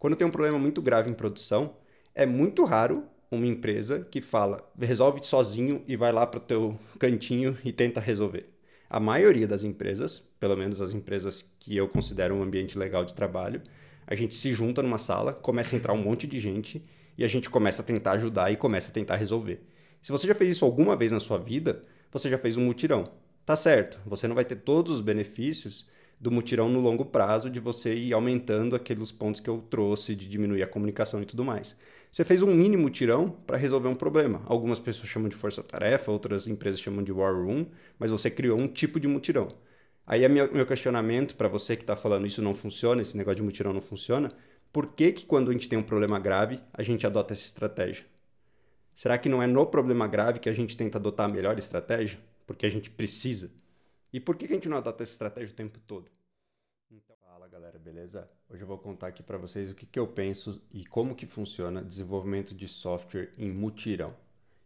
Quando tem um problema muito grave em produção, é muito raro uma empresa que fala, resolve sozinho e vai lá para o teu cantinho e tenta resolver. A maioria das empresas, pelo menos as empresas que eu considero um ambiente legal de trabalho, a gente se junta numa sala, começa a entrar um monte de gente e a gente começa a tentar ajudar e começa a tentar resolver. Se você já fez isso alguma vez na sua vida, você já fez um mutirão. Tá certo, você não vai ter todos os benefícios do mutirão no longo prazo, de você ir aumentando aqueles pontos que eu trouxe, de diminuir a comunicação e tudo mais. Você fez um mini mutirão para resolver um problema. Algumas pessoas chamam de força-tarefa, outras empresas chamam de war room, mas você criou um tipo de mutirão. Aí meu questionamento para você que está falando isso não funciona, esse negócio de mutirão não funciona, por que que quando a gente tem um problema grave, a gente adota essa estratégia? Será que não é no problema grave que a gente tenta adotar a melhor estratégia? Porque a gente precisa. E por que a gente não adota essa estratégia o tempo todo? Então, fala galera, beleza? Hoje eu vou contar aqui para vocês o que eu penso e como que funciona desenvolvimento de software em mutirão.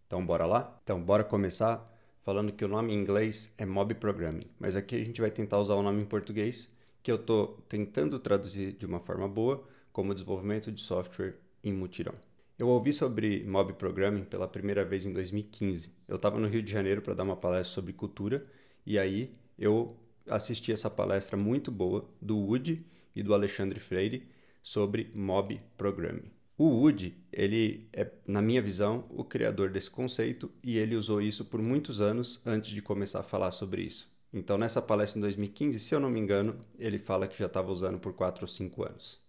Então, bora lá? Então, bora começar falando que o nome em inglês é Mob Programming, mas aqui a gente vai tentar usar o nome em português, que eu estou tentando traduzir de uma forma boa, como desenvolvimento de software em mutirão. Eu ouvi sobre Mob Programming pela primeira vez em 2015. Eu estava no Rio de Janeiro para dar uma palestra sobre cultura, e aí eu assisti essa palestra muito boa do Woody e do Alexandre Freire sobre Mob Programming. O Woody, ele é, na minha visão, o criador desse conceito e ele usou isso por muitos anos antes de começar a falar sobre isso. Então, nessa palestra em 2015, se eu não me engano, ele fala que já estava usando por 4 ou 5 anos.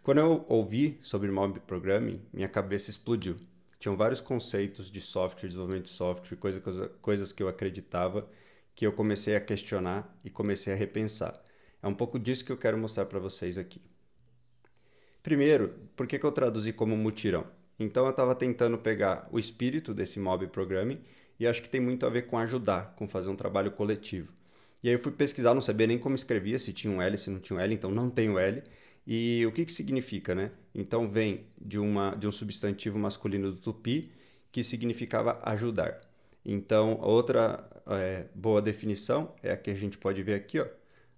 Quando eu ouvi sobre Mob Programming, minha cabeça explodiu. Tinham vários conceitos de software, desenvolvimento de software, coisas que eu acreditava, que eu comecei a questionar e comecei a repensar. É um pouco disso que eu quero mostrar para vocês aqui. Primeiro, por que eu traduzi como mutirão? Então eu estava tentando pegar o espírito desse Mob Programming e acho que tem muito a ver com ajudar, com fazer um trabalho coletivo. E aí eu fui pesquisar, não sabia nem como escrevia, se tinha um L, se não tinha um L, então não tem o L. E o que significa, né? Então vem de um substantivo masculino do tupi que significava ajudar. Então, outra boa definição é a que a gente pode ver aqui, ó.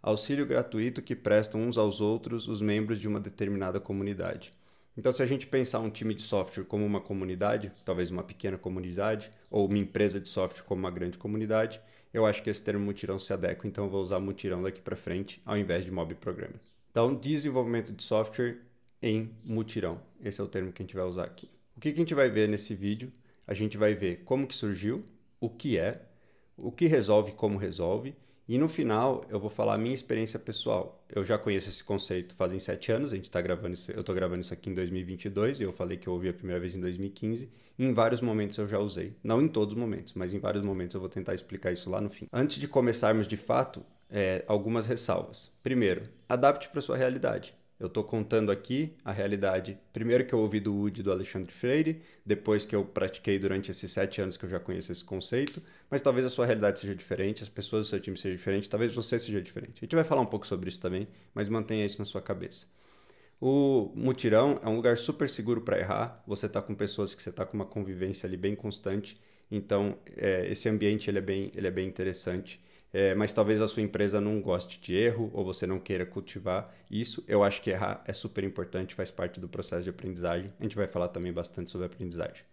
Auxílio gratuito que prestam uns aos outros os membros de uma determinada comunidade. Então, se a gente pensar um time de software como uma comunidade, talvez uma pequena comunidade, ou uma empresa de software como uma grande comunidade, eu acho que esse termo mutirão se adequa, então eu vou usar mutirão daqui para frente, ao invés de mob programming. Então, desenvolvimento de software em mutirão. Esse é o termo que a gente vai usar aqui. O que a gente vai ver nesse vídeo? A gente vai ver como que surgiu, o que resolve, como resolve, e no final eu vou falar a minha experiência pessoal. Eu já conheço esse conceito fazem 7 anos, eu estou gravando isso aqui em 2022, e eu falei que eu ouvi a primeira vez em 2015, e em vários momentos eu já usei. Não em todos os momentos, mas em vários momentos eu vou tentar explicar isso lá no fim. Antes de começarmos de fato, algumas ressalvas. Primeiro, adapte para a sua realidade. Eu estou contando aqui a realidade, primeiro que eu ouvi do Woody e do Alexandre Freire, depois que eu pratiquei durante esses 7 anos que eu já conheço esse conceito, mas talvez a sua realidade seja diferente, as pessoas do seu time sejam diferentes, talvez você seja diferente. A gente vai falar um pouco sobre isso também, mas mantenha isso na sua cabeça. O mutirão é um lugar super seguro para errar, você está com pessoas que você está com uma convivência ali bem constante, então esse ambiente ele é bem interessante. Mas talvez a sua empresa não goste de erro ou você não queira cultivar isso. Eu acho que errar é super importante, faz parte do processo de aprendizagem. A gente vai falar também bastante sobre aprendizagem.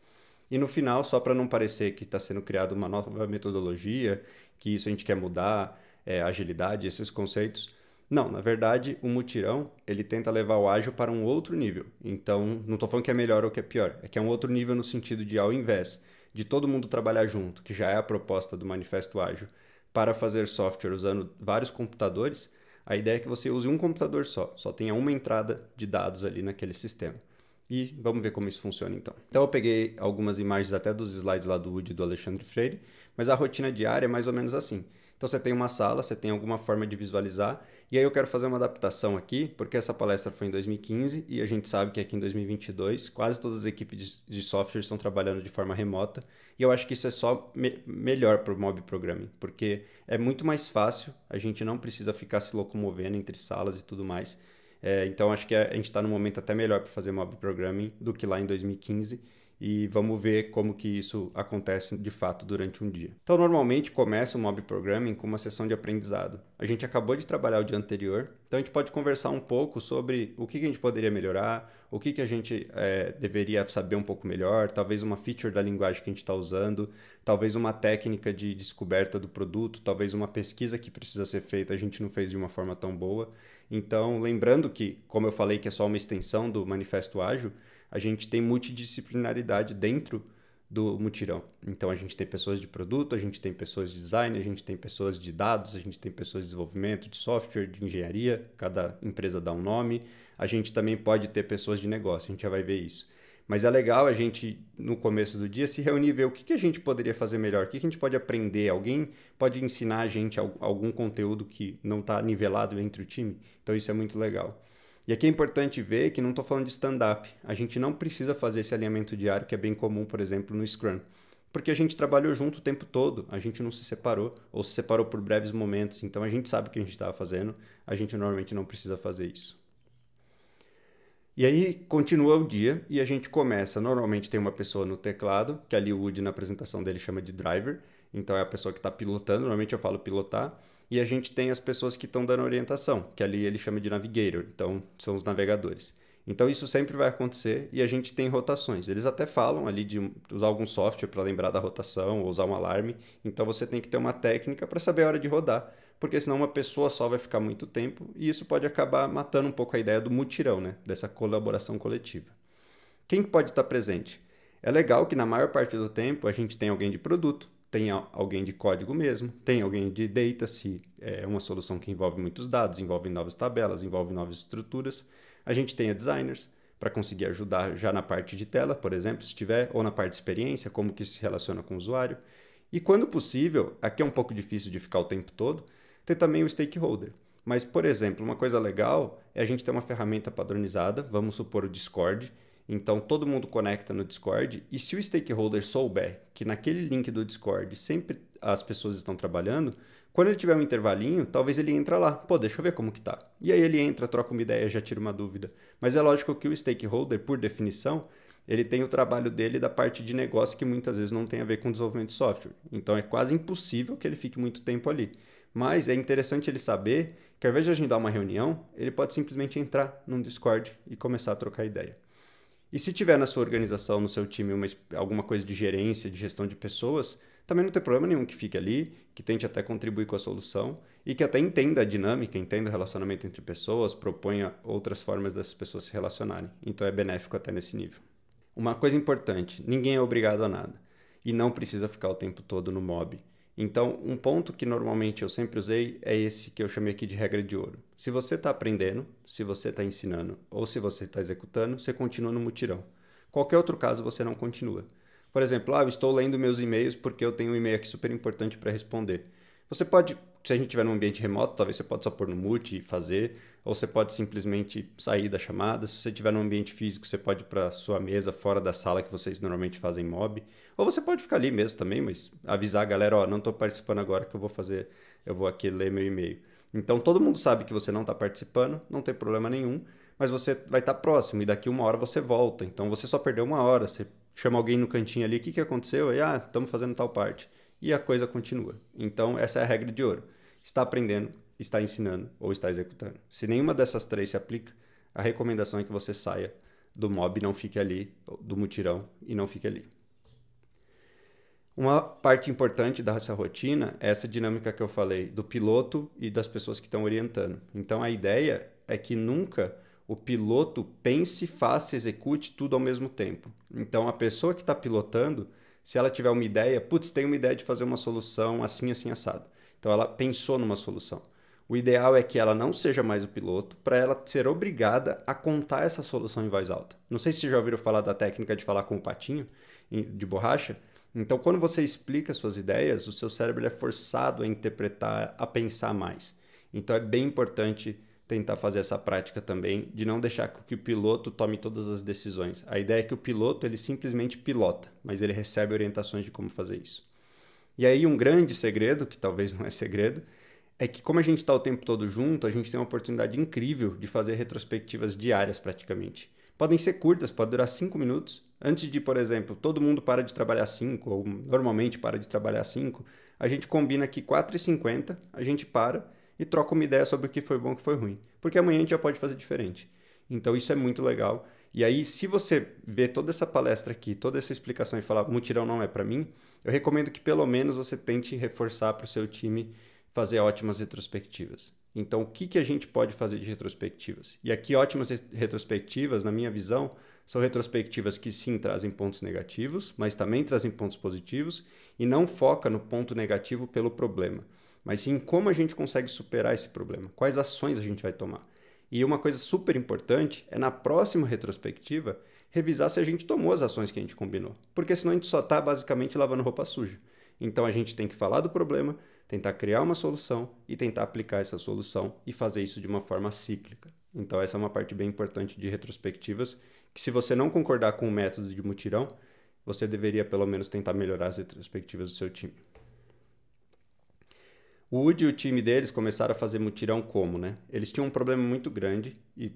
E no final, só para não parecer que está sendo criada uma nova metodologia, que isso a gente quer mudar, agilidade, esses conceitos. Não, na verdade, o mutirão, ele tenta levar o ágil para um outro nível. Então, não estou falando que é melhor ou que é pior, é que é um outro nível no sentido de, ao invés de todo mundo trabalhar junto, que já é a proposta do Manifesto Ágil, para fazer software usando vários computadores, a ideia é que você use um computador só tenha uma entrada de dados ali naquele sistema. E vamos ver como isso funciona então. Então eu peguei algumas imagens até dos slides lá do Woody e do Alexandre Freire, mas a rotina diária é mais ou menos assim. Então você tem uma sala, você tem alguma forma de visualizar, e aí eu quero fazer uma adaptação aqui, porque essa palestra foi em 2015 e a gente sabe que aqui em 2022 quase todas as equipes de software estão trabalhando de forma remota, e eu acho que isso é só melhor para o Mob Programming, porque é muito mais fácil, a gente não precisa ficar se locomovendo entre salas e tudo mais. Então acho que a gente está num momento até melhor para fazer Mob Programming do que lá em 2015, e vamos ver como que isso acontece de fato durante um dia. Então, normalmente começa o Mob Programming com uma sessão de aprendizado. A gente acabou de trabalhar o dia anterior, então a gente pode conversar um pouco sobre o que a gente poderia melhorar, o que a gente deveria saber um pouco melhor, talvez uma feature da linguagem que a gente está usando, talvez uma técnica de descoberta do produto, talvez uma pesquisa que precisa ser feita, a gente não fez de uma forma tão boa. Então, lembrando que, como eu falei que é só uma extensão do Manifesto Ágil, a gente tem multidisciplinaridade dentro do mutirão. Então, a gente tem pessoas de produto, a gente tem pessoas de design, a gente tem pessoas de dados, a gente tem pessoas de desenvolvimento, de software, de engenharia, cada empresa dá um nome. A gente também pode ter pessoas de negócio, a gente já vai ver isso. Mas é legal a gente, no começo do dia, se reunir e ver o que a gente poderia fazer melhor, o que a gente pode aprender, alguém pode ensinar a gente algum conteúdo que não está nivelado entre o time. Então, isso é muito legal. E aqui é importante ver que não estou falando de stand-up. A gente não precisa fazer esse alinhamento diário, que é bem comum, por exemplo, no Scrum. Porque a gente trabalhou junto o tempo todo, a gente não se separou, ou se separou por breves momentos, então a gente sabe o que a gente estava fazendo, a gente normalmente não precisa fazer isso. E aí continua o dia e a gente começa. Normalmente tem uma pessoa no teclado, que ali o Woody na apresentação dele chama de driver, então é a pessoa que está pilotando, normalmente eu falo pilotar. E a gente tem as pessoas que estão dando orientação, que ali ele chama de navigator, então são os navegadores. Então isso sempre vai acontecer e a gente tem rotações. Eles até falam ali de usar algum software para lembrar da rotação ou usar um alarme. Então você tem que ter uma técnica para saber a hora de rodar, porque senão uma pessoa só vai ficar muito tempo e isso pode acabar matando um pouco a ideia do mutirão, né? Dessa colaboração coletiva. Quem pode estar presente? É legal que na maior parte do tempo a gente tem alguém de produto, tem alguém de código mesmo, tem alguém de data, se é uma solução que envolve muitos dados, envolve novas tabelas, envolve novas estruturas. A gente tem designers para conseguir ajudar já na parte de tela, por exemplo, se tiver, ou na parte de experiência, como que se relaciona com o usuário. E quando possível, aqui é um pouco difícil de ficar o tempo todo, tem também o stakeholder. Mas, por exemplo, uma coisa legal é a gente ter uma ferramenta padronizada, vamos supor o Discord. Então, todo mundo conecta no Discord e se o stakeholder souber que naquele link do Discord sempre as pessoas estão trabalhando, quando ele tiver um intervalinho, talvez ele entra lá. Pô, deixa eu ver como que tá. E aí ele entra, troca uma ideia, já tira uma dúvida. Mas é lógico que o stakeholder, por definição, ele tem o trabalho dele da parte de negócio que muitas vezes não tem a ver com desenvolvimento de software. Então, é quase impossível que ele fique muito tempo ali. Mas é interessante ele saber que ao invés de agendar uma reunião, ele pode simplesmente entrar num Discord e começar a trocar ideia. E se tiver na sua organização, no seu time, alguma coisa de gerência, de gestão de pessoas, também não tem problema nenhum que fique ali, que tente até contribuir com a solução e que até entenda a dinâmica, entenda o relacionamento entre pessoas, proponha outras formas dessas pessoas se relacionarem. Então é benéfico até nesse nível. Uma coisa importante, ninguém é obrigado a nada e não precisa ficar o tempo todo no mob. Então, um ponto que normalmente eu sempre usei é esse que eu chamei aqui de regra de ouro. Se você está aprendendo, se você está ensinando ou se você está executando, você continua no mutirão. Qualquer outro caso, você não continua. Por exemplo, eu estou lendo meus e-mails porque eu tenho um e-mail aqui super importante para responder. Você pode, se a gente estiver num ambiente remoto, talvez você pode só pôr no mute e fazer, ou você pode simplesmente sair da chamada. Se você estiver num ambiente físico, você pode ir para sua mesa fora da sala que vocês normalmente fazem mob. Ou você pode ficar ali mesmo também, mas avisar a galera, não estou participando agora que eu vou aqui ler meu e-mail. Então todo mundo sabe que você não está participando, não tem problema nenhum, mas você vai estar próximo e daqui uma hora você volta. Então você só perdeu uma hora, você chama alguém no cantinho ali, o que aconteceu? Aí, estamos fazendo tal parte. E a coisa continua. Então, essa é a regra de ouro. Está aprendendo, está ensinando ou está executando. Se nenhuma dessas três se aplica, a recomendação é que você saia do mob, não fique ali, do mutirão e não fique ali. Uma parte importante dessa rotina é essa dinâmica que eu falei, do piloto e das pessoas que estão orientando. Então, a ideia é que nunca o piloto pense, faça, execute tudo ao mesmo tempo. Então, a pessoa que está pilotando, se ela tiver uma ideia, tem uma ideia de fazer uma solução assim, assim, assado. Então, ela pensou numa solução. O ideal é que ela não seja mais o piloto, para ela ser obrigada a contar essa solução em voz alta. Não sei se vocês já ouviram falar da técnica de falar com o patinho de borracha. Então, quando você explica suas ideias, o seu cérebro é forçado a interpretar, a pensar mais. Então, é bem importante tentar fazer essa prática também, de não deixar que o piloto tome todas as decisões. A ideia é que o piloto ele simplesmente pilota, mas ele recebe orientações de como fazer isso. E aí um grande segredo, que talvez não é segredo, é que como a gente está o tempo todo junto, a gente tem uma oportunidade incrível de fazer retrospectivas diárias praticamente. Podem ser curtas, pode durar 5 minutos. Antes de, por exemplo, todo mundo para de trabalhar 5, ou normalmente para de trabalhar 5, a gente combina que 4h50 a gente para e troca uma ideia sobre o que foi bom e o que foi ruim. Porque amanhã a gente já pode fazer diferente. Então isso é muito legal. E aí, se você vê toda essa palestra aqui, toda essa explicação e falar mutirão não é para mim, eu recomendo que pelo menos você tente reforçar para o seu time fazer ótimas retrospectivas. Então, o que a gente pode fazer de retrospectivas? E aqui, ótimas retrospectivas, na minha visão, são retrospectivas que sim trazem pontos negativos, mas também trazem pontos positivos e não foca no ponto negativo pelo problema, mas sim como a gente consegue superar esse problema, quais ações a gente vai tomar. E uma coisa super importante é na próxima retrospectiva revisar se a gente tomou as ações que a gente combinou, porque senão a gente só está basicamente lavando roupa suja. Então a gente tem que falar do problema, tentar criar uma solução e tentar aplicar essa solução e fazer isso de uma forma cíclica. Então essa é uma parte bem importante de retrospectivas, que se você não concordar com o método de mutirão, você deveria pelo menos tentar melhorar as retrospectivas do seu time. O Woody e o time deles começaram a fazer mutirão como, né? Eles tinham um problema muito grande e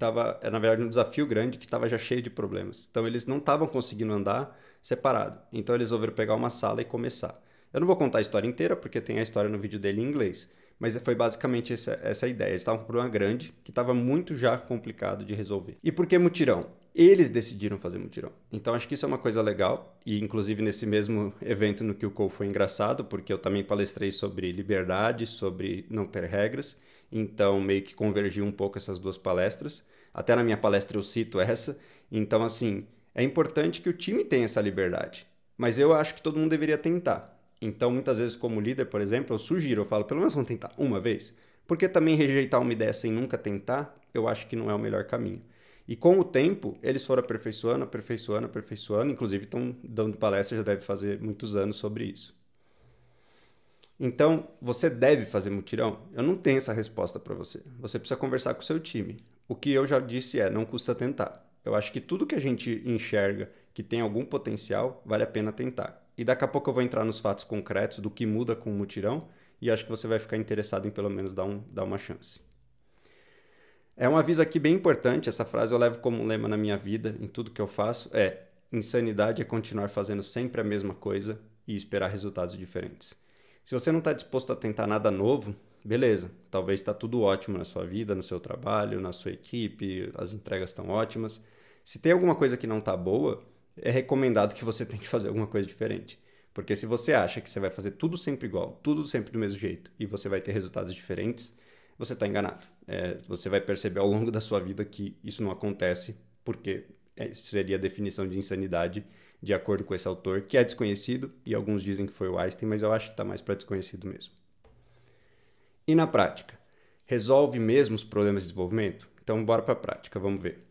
na verdade, um desafio grande que estava já cheio de problemas. Então, eles não estavam conseguindo andar separado. Então, eles resolveram pegar uma sala e começar. Eu não vou contar a história inteira, porque tem a história no vídeo dele em inglês. Mas foi basicamente essa a ideia. Eles estavam com um problema grande que estava muito já complicado de resolver. E por que mutirão? Eles decidiram fazer mutirão. Então, acho que isso é uma coisa legal. E, inclusive, nesse mesmo evento no que o Cole foi engraçado, porque eu também palestrei sobre liberdade, sobre não ter regras. Então, meio que convergiu um pouco essas duas palestras. Até na minha palestra eu cito essa. Então, assim, é importante que o time tenha essa liberdade. Mas eu acho que todo mundo deveria tentar. Então, muitas vezes, como líder, por exemplo, eu sugiro, eu falo, pelo menos vamos tentar uma vez. Porque também rejeitar uma ideia sem nunca tentar, eu acho que não é o melhor caminho. E com o tempo, eles foram aperfeiçoando, aperfeiçoando, aperfeiçoando. Inclusive, estão dando palestra, já deve fazer muitos anos sobre isso. Então, você deve fazer mutirão? Eu não tenho essa resposta para você. Você precisa conversar com o seu time. O que eu já disse é, não custa tentar. Eu acho que tudo que a gente enxerga que tem algum potencial, vale a pena tentar. E daqui a pouco eu vou entrar nos fatos concretos do que muda com o mutirão e acho que você vai ficar interessado em pelo menos dar uma chance. É um aviso aqui bem importante, essa frase eu levo como lema na minha vida, em tudo que eu faço, insanidade é continuar fazendo sempre a mesma coisa e esperar resultados diferentes. Se você não está disposto a tentar nada novo, beleza, talvez está tudo ótimo na sua vida, no seu trabalho, na sua equipe, as entregas estão ótimas. Se tem alguma coisa que não está boa, é recomendado que você tenha que fazer alguma coisa diferente. Porque se você acha que você vai fazer tudo sempre igual, tudo sempre do mesmo jeito, e você vai ter resultados diferentes, você está enganado. Você vai perceber ao longo da sua vida que isso não acontece, porque seria a definição de insanidade, de acordo com esse autor, que é desconhecido, e alguns dizem que foi o Einstein, mas eu acho que está mais para desconhecido mesmo. E na prática? Resolve mesmo os problemas de desenvolvimento? Então, bora para a prática, vamos ver.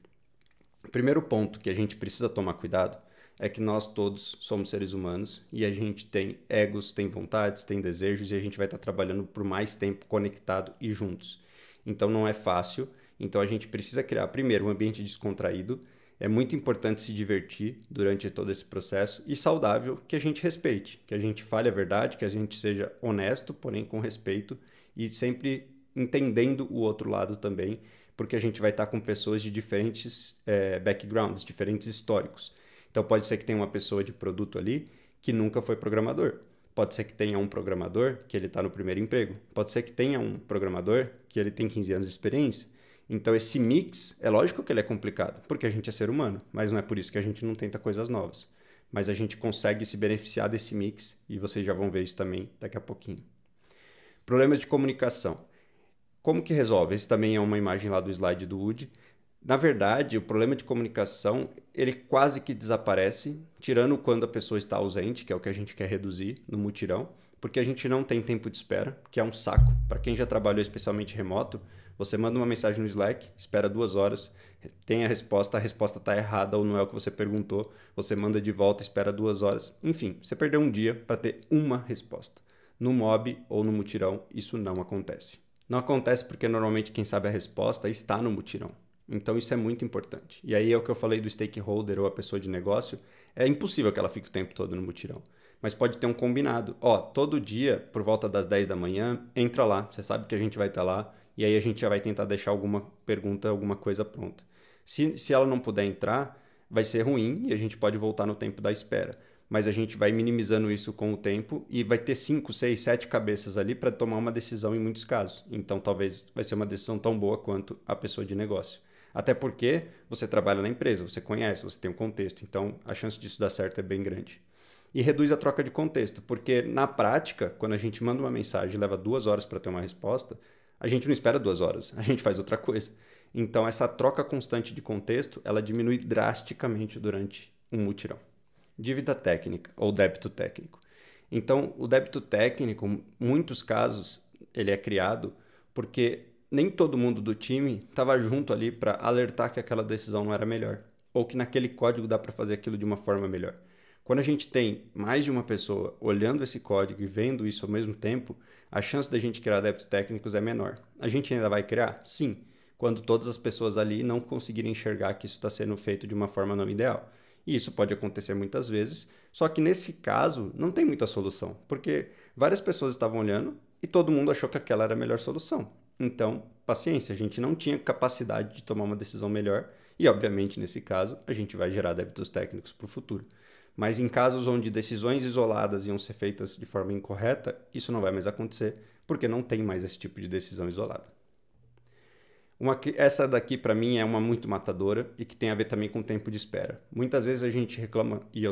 O primeiro ponto que a gente precisa tomar cuidado é que nós todos somos seres humanos e a gente tem egos, tem vontades, tem desejos e a gente vai estar trabalhando por mais tempo conectado e juntos. Então não é fácil, então a gente precisa criar primeiro um ambiente descontraído, é muito importante se divertir durante todo esse processo e saudável que a gente respeite, que a gente fale a verdade, que a gente seja honesto, porém com respeito e sempre entendendo o outro lado também, porque a gente vai estar com pessoas de diferentes backgrounds, diferentes históricos. Então pode ser que tenha uma pessoa de produto ali que nunca foi programador. Pode ser que tenha um programador que ele está no primeiro emprego. Pode ser que tenha um programador que ele tem 15 anos de experiência. Então esse mix, é lógico que ele é complicado, porque a gente é ser humano, mas não é por isso que a gente não tenta coisas novas. Mas a gente consegue se beneficiar desse mix e vocês já vão ver isso também daqui a pouquinho. Problemas de comunicação. Como que resolve? Esse também é uma imagem lá do slide do Woody. Na verdade, o problema de comunicação, ele quase que desaparece, tirando quando a pessoa está ausente, que é o que a gente quer reduzir no mutirão, porque a gente não tem tempo de espera, que é um saco. Para quem já trabalhou especialmente remoto, você manda uma mensagem no Slack, espera 2 horas, tem a resposta está errada ou não é o que você perguntou, você manda de volta, espera 2 horas. Enfim, você perdeu um dia para ter uma resposta. No Mob ou no mutirão, isso não acontece. Não acontece porque normalmente quem sabe a resposta está no mutirão. Então isso é muito importante. E aí é o que eu falei do stakeholder ou a pessoa de negócio. É impossível que ela fique o tempo todo no mutirão. Mas pode ter um combinado. Todo dia, por volta das 10 da manhã, entra lá. Você sabe que a gente vai estar lá. E aí a gente já vai tentar deixar alguma pergunta, alguma coisa pronta. Se ela não puder entrar, vai ser ruim e a gente pode voltar no tempo da espera. Mas a gente vai minimizando isso com o tempo e vai ter 5, 6, 7 cabeças ali para tomar uma decisão em muitos casos. Então, talvez vai ser uma decisão tão boa quanto a pessoa de negócio. Até porque você trabalha na empresa, você conhece, você tem um contexto. Então, a chance disso dar certo é bem grande. E reduz a troca de contexto, porque na prática, quando a gente manda uma mensagem e leva 2 horas para ter uma resposta, a gente não espera 2 horas, a gente faz outra coisa. Então, essa troca constante de contexto, ela diminui drasticamente durante um mutirão. Dívida técnica ou débito técnico. Então, o débito técnico, em muitos casos, ele é criado porque nem todo mundo do time estava junto ali para alertar que aquela decisão não era melhor, ou que naquele código dá para fazer aquilo de uma forma melhor. Quando a gente tem mais de uma pessoa olhando esse código e vendo isso ao mesmo tempo, a chance da gente criar débitos técnicos é menor. A gente ainda vai criar? Sim, quando todas as pessoas ali não conseguirem enxergar que isso está sendo feito de uma forma não ideal. E isso pode acontecer muitas vezes, só que nesse caso não tem muita solução, porque várias pessoas estavam olhando e todo mundo achou que aquela era a melhor solução. Então, paciência, a gente não tinha capacidade de tomar uma decisão melhor e, obviamente, nesse caso, a gente vai gerar débitos técnicos para o futuro. Mas em casos onde decisões isoladas iam ser feitas de forma incorreta, isso não vai mais acontecer, porque não tem mais esse tipo de decisão isolada. Essa daqui, para mim, é uma muito matadora e que tem a ver também com o tempo de espera. Muitas vezes a gente reclama, e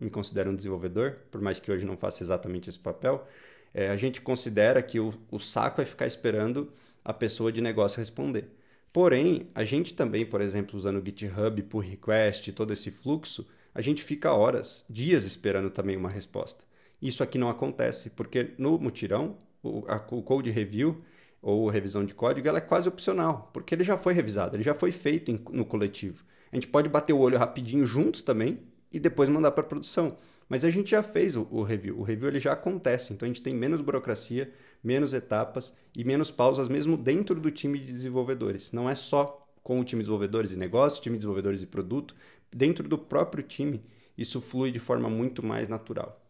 me considero um desenvolvedor, por mais que hoje não faça exatamente esse papel, a gente considera que o saco é ficar esperando a pessoa de negócio responder. Porém, a gente também, por exemplo, usando o GitHub, pull request, todo esse fluxo, a gente fica horas, dias esperando também uma resposta. Isso aqui não acontece, porque no mutirão, o code review ou revisão de código, ela é quase opcional, porque ele já foi revisado, ele já foi feito no coletivo. A gente pode bater o olho rapidinho juntos também e depois mandar para produção. Mas a gente já fez o review. O review ele já acontece, então a gente tem menos burocracia, menos etapas e menos pausas mesmo dentro do time de desenvolvedores. Não é só com o time de desenvolvedores e negócio, time de desenvolvedores e produto. Dentro do próprio time, isso flui de forma muito mais natural.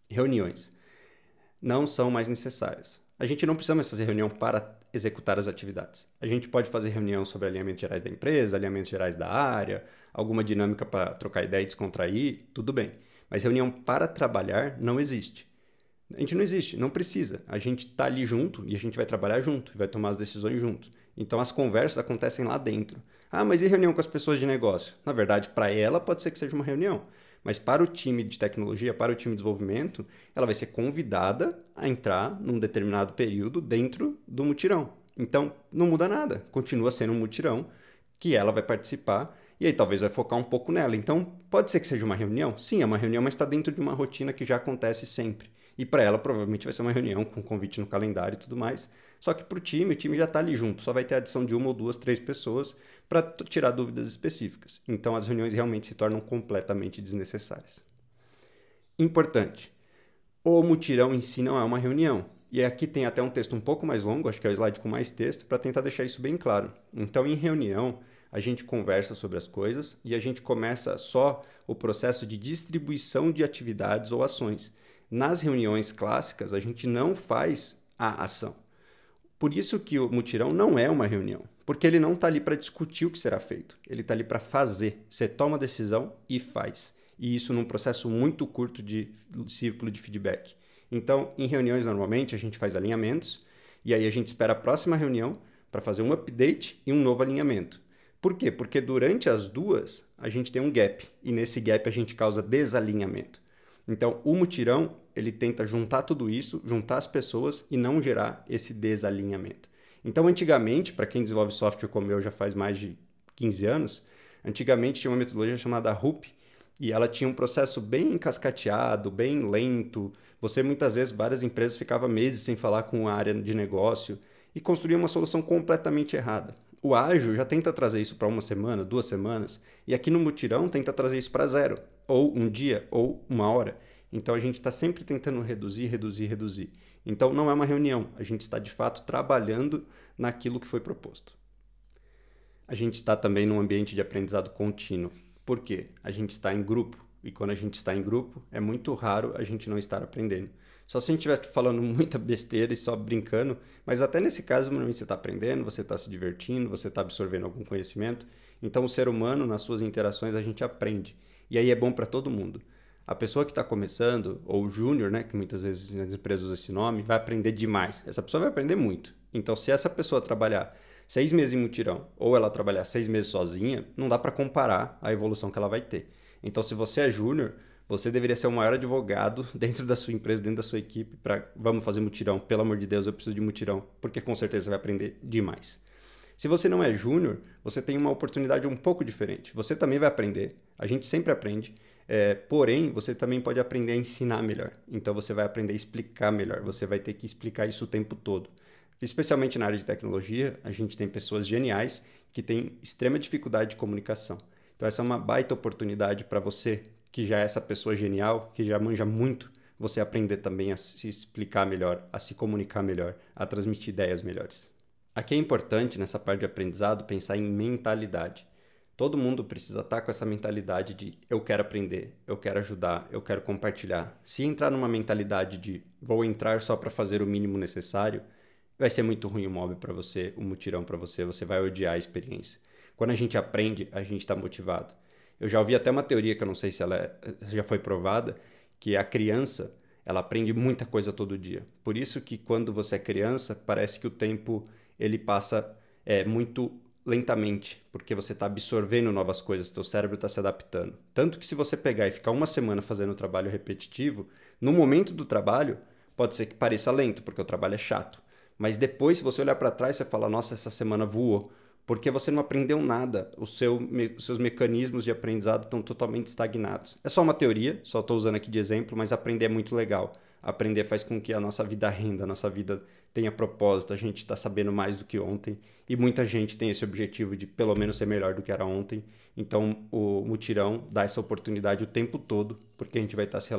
Reuniões não são mais necessárias. A gente não precisa mais fazer reunião para executar as atividades. A gente pode fazer reunião sobre alinhamentos gerais da empresa, alinhamentos gerais da área, alguma dinâmica para trocar ideia e descontrair, tudo bem. Mas reunião para trabalhar não existe. A gente não existe, não precisa. A gente está ali junto e a gente vai trabalhar junto, vai tomar as decisões junto. Então as conversas acontecem lá dentro. Ah, mas e reunião com as pessoas de negócio? Na verdade, para ela pode ser que seja uma reunião. Mas para o time de tecnologia, para o time de desenvolvimento, ela vai ser convidada a entrar num determinado período dentro do mutirão. Então, não muda nada. Continua sendo um mutirão que ela vai participar e aí talvez vai focar um pouco nela. Então, pode ser que seja uma reunião? Sim, é uma reunião, mas está dentro de uma rotina que já acontece sempre. E para ela, provavelmente, vai ser uma reunião com convite no calendário e tudo mais. Só que para o time já está ali junto. Só vai ter a adição de 1 ou 2, 3 pessoas para tirar dúvidas específicas. Então, as reuniões realmente se tornam completamente desnecessárias. Importante. O mutirão em si não é uma reunião. E aqui tem até um texto um pouco mais longo, acho que é o slide com mais texto, para tentar deixar isso bem claro. Então, em reunião, a gente conversa sobre as coisas e a gente começa só o processo de distribuição de atividades ou ações. Nas reuniões clássicas, a gente não faz a ação. Por isso que o mutirão não é uma reunião, porque ele não está ali para discutir o que será feito, ele está ali para fazer. Você toma a decisão e faz. E isso num processo muito curto de círculo de feedback. Então, em reuniões, normalmente, a gente faz alinhamentos e aí a gente espera a próxima reunião para fazer um update e um novo alinhamento. Por quê? Porque durante as duas, a gente tem um gap e nesse gap a gente causa desalinhamento. Então, o mutirão, ele tenta juntar tudo isso, juntar as pessoas e não gerar esse desalinhamento. Então, antigamente, para quem desenvolve software como eu já faz mais de 15 anos, antigamente tinha uma metodologia chamada RUP e ela tinha um processo bem cascateado, bem lento. Você, muitas vezes, várias empresas ficavam meses sem falar com a área de negócio e construía uma solução completamente errada. O ágil já tenta trazer isso para 1 semana, 2 semanas, e aqui no mutirão tenta trazer isso para 0, ou 1 dia, ou 1 hora. Então a gente está sempre tentando reduzir. Então não é uma reunião, a gente está de fato trabalhando naquilo que foi proposto. A gente está também num ambiente de aprendizado contínuo. Por quê? A gente está em grupo, e quando a gente está em grupo, é muito raro a gente não estar aprendendo. Só se a gente estiver falando muita besteira e só brincando, mas até nesse caso, normalmente você está aprendendo, você está se divertindo, você está absorvendo algum conhecimento. Então, o ser humano, nas suas interações, a gente aprende. E aí é bom para todo mundo. A pessoa que está começando, ou o júnior, né, que muitas vezes nas empresas usam esse nome, vai aprender demais. Essa pessoa vai aprender muito. Então, se essa pessoa trabalhar 6 meses em mutirão, ou ela trabalhar 6 meses sozinha, não dá para comparar a evolução que ela vai ter. Então, se você é júnior, você deveria ser o maior advogado dentro da sua empresa, dentro da sua equipe, para vamos fazer mutirão, pelo amor de Deus, eu preciso de mutirão, porque com certeza você vai aprender demais. Se você não é júnior, você tem uma oportunidade um pouco diferente. Você também vai aprender, a gente sempre aprende, porém, você também pode aprender a ensinar melhor. Então, você vai aprender a explicar melhor, você vai ter que explicar isso o tempo todo. Especialmente na área de tecnologia, a gente tem pessoas geniais que têm extrema dificuldade de comunicação. Então, essa é uma baita oportunidade para você, que já é essa pessoa genial, que já manja muito, você aprender também a se explicar melhor, a se comunicar melhor, a transmitir ideias melhores. Aqui é importante, nessa parte de aprendizado, pensar em mentalidade. Todo mundo precisa estar com essa mentalidade de eu quero aprender, eu quero ajudar, eu quero compartilhar. Se entrar numa mentalidade de vou entrar só para fazer o mínimo necessário, vai ser muito ruim o mob para você, o mutirão para você, você vai odiar a experiência. Quando a gente aprende, a gente está motivado. Eu já ouvi até uma teoria, que eu não sei se ela já foi provada, que a criança ela aprende muita coisa todo dia. Por isso que quando você é criança, parece que o tempo ele passa muito lentamente, porque você está absorvendo novas coisas, teu cérebro está se adaptando. Tanto que se você pegar e ficar uma semana fazendo um trabalho repetitivo, no momento do trabalho, pode ser que pareça lento, porque o trabalho é chato. Mas depois, se você olhar para trás, você fala, nossa, essa semana voou. Porque você não aprendeu nada. Os seus mecanismos de aprendizado estão totalmente estagnados. É só uma teoria, só estou usando aqui de exemplo, mas aprender é muito legal. Aprender faz com que a nossa vida renda, a nossa vida tenha propósito, a gente está sabendo mais do que ontem. E muita gente tem esse objetivo de pelo menos ser melhor do que era ontem. Então o mutirão dá essa oportunidade o tempo todo, porque a gente vai estar se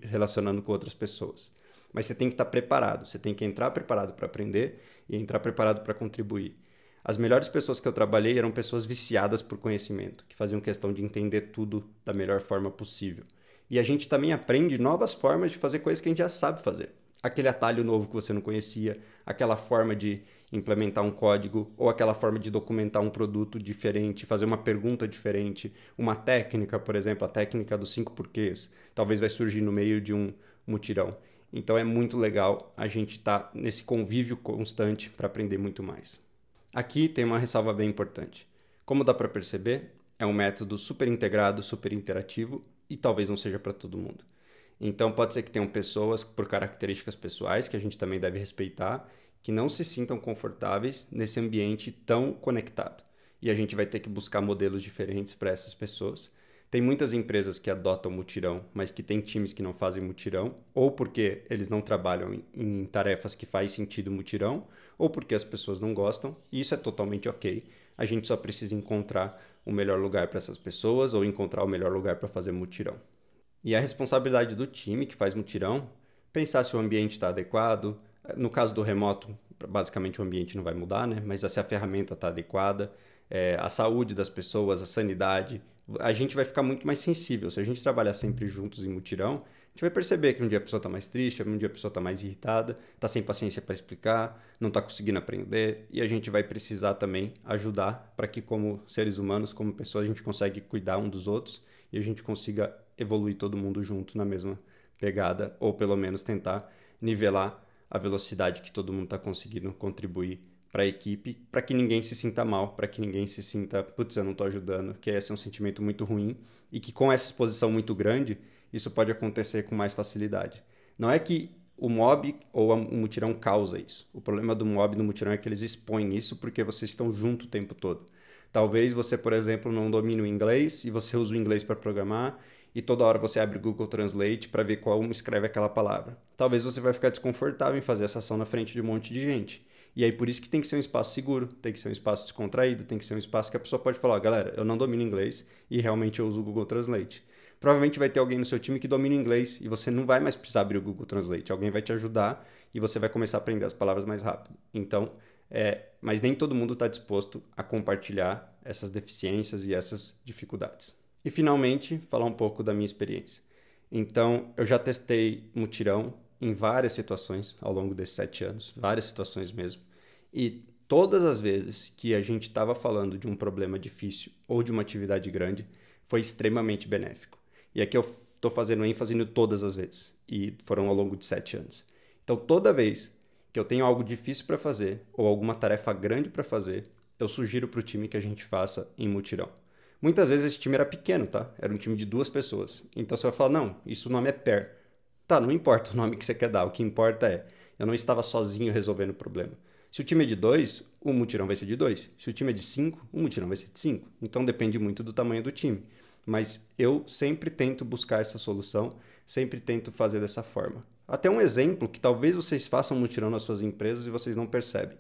relacionando com outras pessoas. Mas você tem que estar preparado, você tem que entrar preparado para aprender e entrar preparado para contribuir. As melhores pessoas que eu trabalhei eram pessoas viciadas por conhecimento, que faziam questão de entender tudo da melhor forma possível. E a gente também aprende novas formas de fazer coisas que a gente já sabe fazer. Aquele atalho novo que você não conhecia, aquela forma de implementar um código, ou aquela forma de documentar um produto diferente, fazer uma pergunta diferente, uma técnica, por exemplo, a técnica dos 5 porquês, talvez vai surgir no meio de um mutirão. Então é muito legal a gente estar nesse convívio constante para aprender muito mais. Aqui tem uma ressalva bem importante. Como dá para perceber, é um método super integrado, super interativo e talvez não seja para todo mundo. Então pode ser que tenham pessoas por características pessoais, que a gente também deve respeitar, que não se sintam confortáveis nesse ambiente tão conectado. E a gente vai ter que buscar modelos diferentes para essas pessoas. Tem muitas empresas que adotam mutirão, mas que tem times que não fazem mutirão, ou porque eles não trabalham em tarefas que faz sentido mutirão, ou porque as pessoas não gostam, e isso é totalmente ok. A gente só precisa encontrar o melhor lugar para essas pessoas ou encontrar o melhor lugar para fazer mutirão. E a responsabilidade do time que faz mutirão, pensar se o ambiente está adequado. No caso do remoto, basicamente o ambiente não vai mudar, né? Mas se a ferramenta está adequada, a saúde das pessoas, a sanidade, a gente vai ficar muito mais sensível. Se a gente trabalhar sempre juntos em mutirão, a gente vai perceber que um dia a pessoa está mais triste, um dia a pessoa está mais irritada, está sem paciência para explicar, não está conseguindo aprender, e a gente vai precisar também ajudar para que, como seres humanos, como pessoas, a gente consiga cuidar um dos outros e a gente consiga evoluir todo mundo junto na mesma pegada, ou pelo menos tentar nivelar a velocidade que todo mundo está conseguindo contribuir para a equipe, para que ninguém se sinta mal, para que ninguém se sinta, putz, eu não estou ajudando, que esse é um sentimento muito ruim e que com essa exposição muito grande, isso pode acontecer com mais facilidade. Não é que o mob ou o mutirão causa isso. O problema do mob e do mutirão é que eles expõem isso porque vocês estão junto o tempo todo. Talvez você, por exemplo, não domine o inglês e você usa o inglês para programar e toda hora você abre o Google Translate para ver como escreve aquela palavra. Talvez você vai ficar desconfortável em fazer essa ação na frente de um monte de gente. E aí por isso que tem que ser um espaço seguro, tem que ser um espaço descontraído, tem que ser um espaço que a pessoa pode falar, galera, eu não domino inglês e realmente eu uso o Google Translate. Provavelmente vai ter alguém no seu time que domina inglês e você não vai mais precisar abrir o Google Translate. Alguém vai te ajudar e você vai começar a aprender as palavras mais rápido. Então, mas nem todo mundo está disposto a compartilhar essas deficiências e essas dificuldades. E finalmente, falar um pouco da minha experiência. Então, eu já testei mutirão em várias situações ao longo desses 7 anos, várias situações mesmo. E todas as vezes que a gente estava falando de um problema difícil ou de uma atividade grande, foi extremamente benéfico. E aqui eu estou fazendo ênfase no todas as vezes, e foram ao longo de 7 anos. Então, toda vez que eu tenho algo difícil para fazer ou alguma tarefa grande para fazer, eu sugiro para o time que a gente faça em mutirão. Muitas vezes esse time era pequeno, tá? Era um time de 2 pessoas. Então você vai falar, não, isso o nome é pair. Tá, não importa o nome que você quer dar, o que importa é, eu não estava sozinho resolvendo o problema. Se o time é de 2, o mutirão vai ser de 2. Se o time é de 5, o mutirão vai ser de 5. Então depende muito do tamanho do time. Mas eu sempre tento buscar essa solução, sempre tento fazer dessa forma. Até um exemplo que talvez vocês façam mutirão nas suas empresas e vocês não percebem.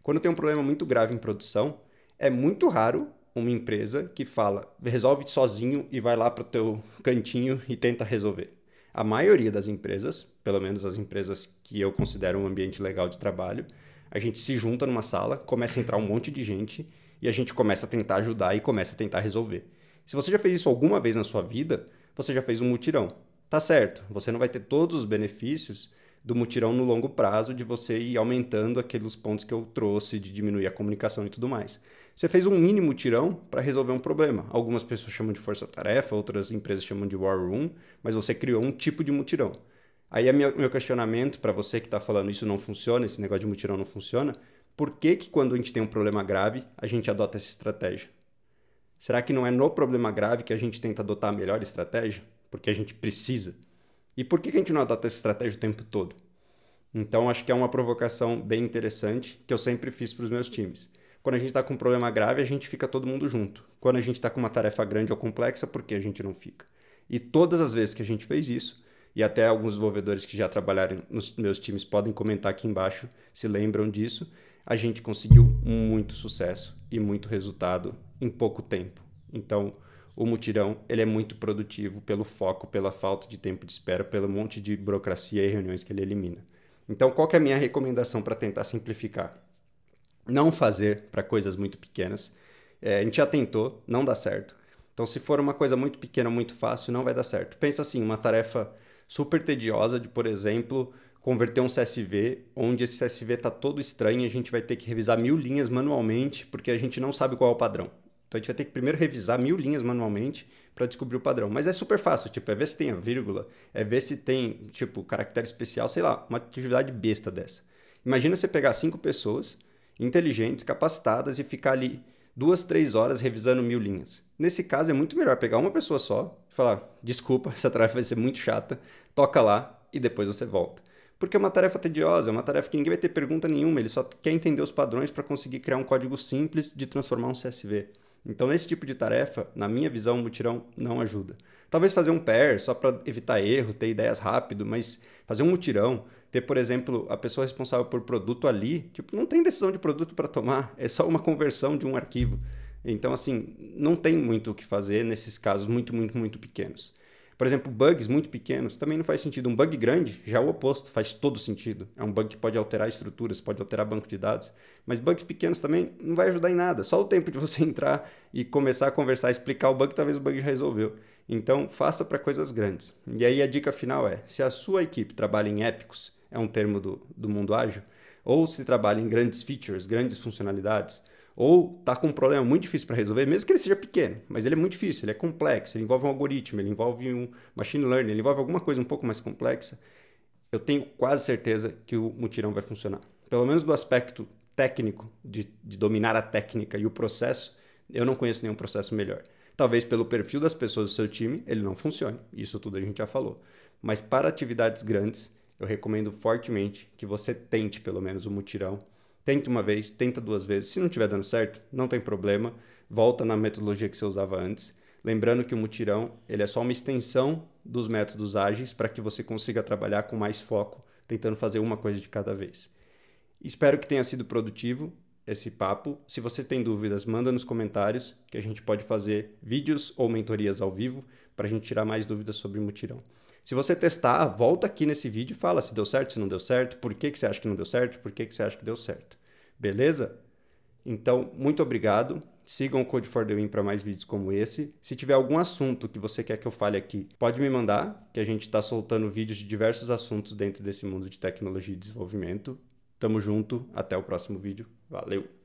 Quando tem um problema muito grave em produção, é muito raro uma empresa que fala, resolve sozinho e vai lá para o teu cantinho e tenta resolver. A maioria das empresas, pelo menos as empresas que eu considero um ambiente legal de trabalho, a gente se junta numa sala, começa a entrar um monte de gente e a gente começa a tentar ajudar e começa a tentar resolver. Se você já fez isso alguma vez na sua vida, você já fez um mutirão. Tá certo, você não vai ter todos os benefícios do mutirão no longo prazo, de você ir aumentando aqueles pontos que eu trouxe, de diminuir a comunicação e tudo mais. Você fez um mini mutirão para resolver um problema. Algumas pessoas chamam de força-tarefa, outras empresas chamam de war room, mas você criou um tipo de mutirão. Aí meu questionamento para você que está falando isso não funciona, esse negócio de mutirão não funciona, por que quando a gente tem um problema grave, a gente adota essa estratégia? Será que não é no problema grave que a gente tenta adotar a melhor estratégia? Porque a gente precisa. E por que a gente não adota essa estratégia o tempo todo? Então, acho que é uma provocação bem interessante que eu sempre fiz para os meus times. Quando a gente está com um problema grave, a gente fica todo mundo junto. Quando a gente está com uma tarefa grande ou complexa, por que a gente não fica? E todas as vezes que a gente fez isso, e até alguns desenvolvedores que já trabalharam nos meus times podem comentar aqui embaixo se lembram disso, a gente conseguiu muito sucesso e muito resultado em pouco tempo. Então, o mutirão ele é muito produtivo pelo foco, pela falta de tempo de espera, pelo monte de burocracia e reuniões que ele elimina. Então, qual que é a minha recomendação para tentar simplificar? Não fazer para coisas muito pequenas. A gente já tentou, não dá certo. Então, se for uma coisa muito pequena, muito fácil, não vai dar certo. Pensa assim, uma tarefa super tediosa de, por exemplo, converter um CSV, onde esse CSV está todo estranho e a gente vai ter que revisar 1000 linhas manualmente, porque a gente não sabe qual é o padrão. Então a gente vai ter que primeiro revisar 1000 linhas manualmente para descobrir o padrão. Mas é super fácil, tipo, é ver se tem a vírgula, é ver se tem, tipo, caractere especial, sei lá, uma atividade besta dessa. Imagina você pegar 5 pessoas inteligentes, capacitadas e ficar ali 2, 3 horas revisando 1000 linhas. Nesse caso é muito melhor pegar uma pessoa só e falar, desculpa, essa tarefa vai ser muito chata, toca lá e depois você volta. Porque é uma tarefa tediosa, é uma tarefa que ninguém vai ter pergunta nenhuma, ele só quer entender os padrões para conseguir criar um código simples de transformar um CSV. Então, nesse tipo de tarefa, na minha visão, o mutirão não ajuda. Talvez fazer um pair só para evitar erro, ter ideias rápido, mas fazer um mutirão, ter, por exemplo, a pessoa responsável por produto ali, tipo, não tem decisão de produto para tomar, é só uma conversão de um arquivo. Então, assim, não tem muito o que fazer nesses casos muito, muito, muito pequenos. Por exemplo, bugs muito pequenos também não faz sentido. Um bug grande já é o oposto, faz todo sentido. É um bug que pode alterar estruturas, pode alterar banco de dados. Mas bugs pequenos também não vai ajudar em nada. Só o tempo de você entrar e começar a conversar, explicar o bug, talvez o bug já resolveu. Então, faça para coisas grandes. E aí a dica final é, se a sua equipe trabalha em épicos, é um termo do mundo ágil, ou se trabalha em grandes features, grandes funcionalidades, ou está com um problema muito difícil para resolver, mesmo que ele seja pequeno, mas ele é muito difícil, ele é complexo, ele envolve um algoritmo, ele envolve um machine learning, ele envolve alguma coisa um pouco mais complexa, eu tenho quase certeza que o mutirão vai funcionar. Pelo menos do aspecto técnico, de dominar a técnica e o processo, eu não conheço nenhum processo melhor. Talvez pelo perfil das pessoas do seu time, ele não funcione, isso tudo a gente já falou. Mas para atividades grandes, eu recomendo fortemente que você tente pelo menos o mutirão. Tenta uma vez, tenta 2 vezes. Se não estiver dando certo, não tem problema. Volta na metodologia que você usava antes. Lembrando que o mutirão ele é só uma extensão dos métodos ágeis para que você consiga trabalhar com mais foco, tentando fazer uma coisa de cada vez. Espero que tenha sido produtivo esse papo. Se você tem dúvidas, manda nos comentários que a gente pode fazer vídeos ou mentorias ao vivo para a gente tirar mais dúvidas sobre o mutirão. Se você testar, volta aqui nesse vídeo e fala se deu certo, se não deu certo, por que você acha que não deu certo, por que você acha que deu certo. Beleza? Então, muito obrigado. Sigam o Code for the Win para mais vídeos como esse. Se tiver algum assunto que você quer que eu fale aqui, pode me mandar, que a gente está soltando vídeos de diversos assuntos dentro desse mundo de tecnologia e desenvolvimento. Tamo junto, até o próximo vídeo. Valeu!